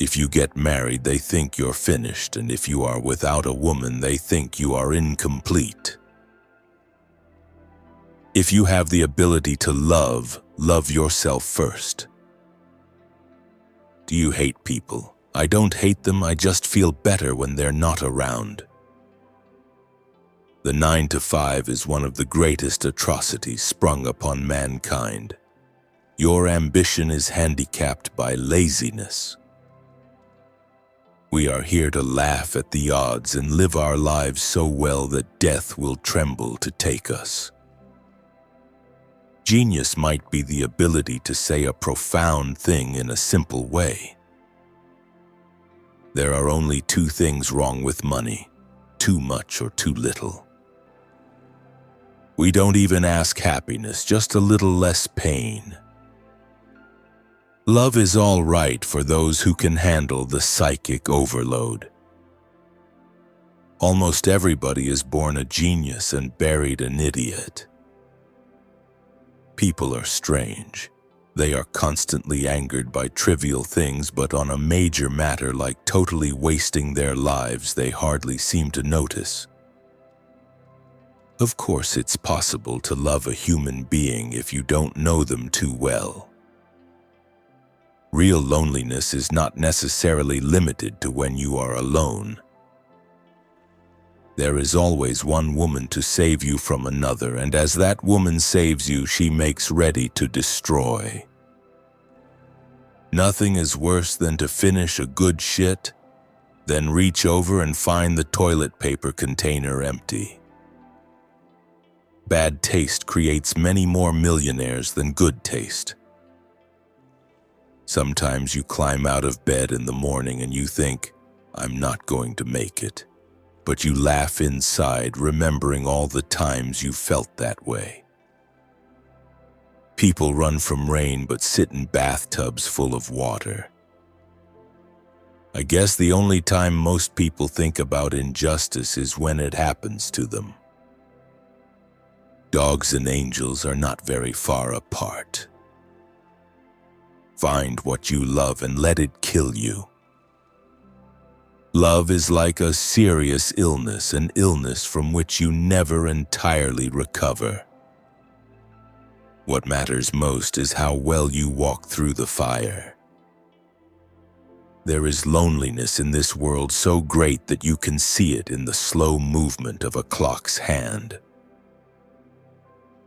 If you get married, they think you're finished, and if you are without a woman, they think you are incomplete. If you have the ability to love, love yourself first. Do you hate people? I don't hate them, I just feel better when they're not around. The 9 to 5 is one of the greatest atrocities sprung upon mankind. Your ambition is handicapped by laziness. We are here to laugh at the odds and live our lives so well that death will tremble to take us. Genius might be the ability to say a profound thing in a simple way. There are only 2 things wrong with money: too much or too little. We don't even ask happiness, just a little less pain. Love is all right for those who can handle the psychic overload. Almost everybody is born a genius and buried an idiot. People are strange. They are constantly angered by trivial things, but on a major matter like totally wasting their lives, they hardly seem to notice. Of course, it's possible to love a human being if you don't know them too well. Real loneliness is not necessarily limited to when you are alone. There is always one woman to save you from another, and as that woman saves you, she makes ready to destroy. Nothing is worse than to finish a good shit, then reach over and find the toilet paper container empty. Bad taste creates many more millionaires than good taste. Sometimes you climb out of bed in the morning and you think, I'm not going to make it. But you laugh inside, remembering all the times you felt that way. People run from rain but sit in bathtubs full of water. I guess the only time most people think about injustice is when it happens to them. Dogs and angels are not very far apart. Find what you love and let it kill you. Love is like a serious illness, an illness from which you never entirely recover. What matters most is how well you walk through the fire. There is loneliness in this world so great that you can see it in the slow movement of a clock's hand.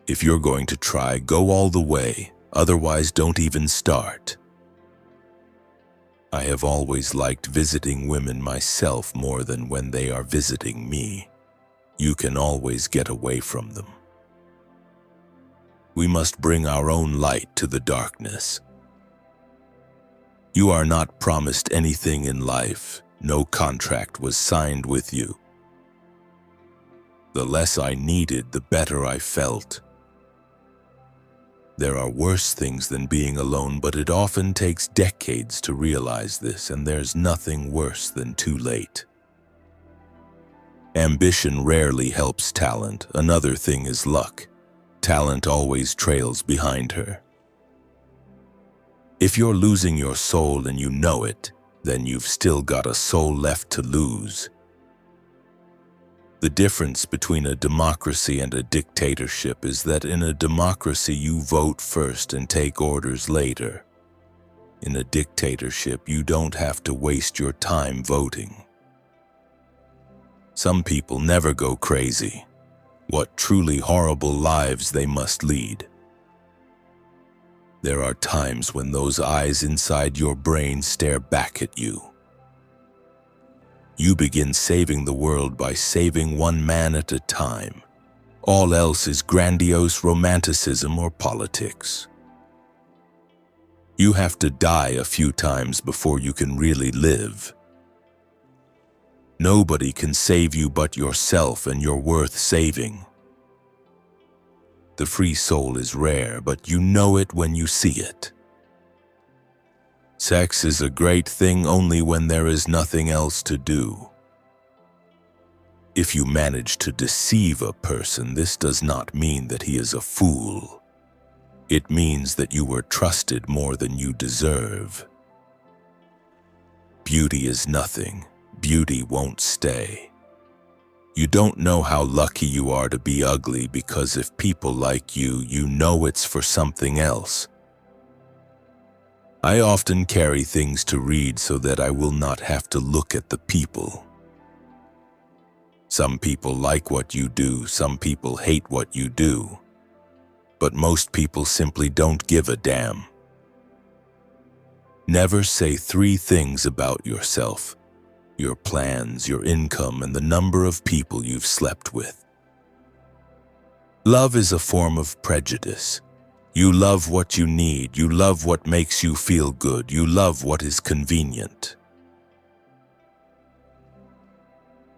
If you're going to try, go all the way, otherwise don't even start. I have always liked visiting women myself more than when they are visiting me. You can always get away from them. We must bring our own light to the darkness. You are not promised anything in life. No contract was signed with you. The less I needed, the better I felt. There are worse things than being alone, but it often takes decades to realize this, and there's nothing worse than too late. Ambition rarely helps talent. Another thing is luck. Talent always trails behind her. If you're losing your soul and you know it, then you've still got a soul left to lose. The difference between a democracy and a dictatorship is that in a democracy you vote first and take orders later. In a dictatorship, you don't have to waste your time voting. Some people never go crazy. What truly horrible lives they must lead. There are times when those eyes inside your brain stare back at you. You begin saving the world by saving one man at a time. All else is grandiose romanticism or politics. You have to die a few times before you can really live. Nobody can save you but yourself, and you're worth saving. The free soul is rare, but you know it when you see it. Sex is a great thing only when there is nothing else to do. If you manage to deceive a person, this does not mean that he is a fool. It means that you were trusted more than you deserve. beauty is nothing. Beauty won't stay. You don't know how lucky you are to be ugly, because if people like you, you know it's for something else. I often carry things to read so that I will not have to look at the people. Some people like what you do, some people hate what you do. But most people simply don't give a damn. Never say 3 things about yourself: your plans, your income, and the number of people you've slept with. Love is a form of prejudice. You love what you need, you love what makes you feel good, you love what is convenient.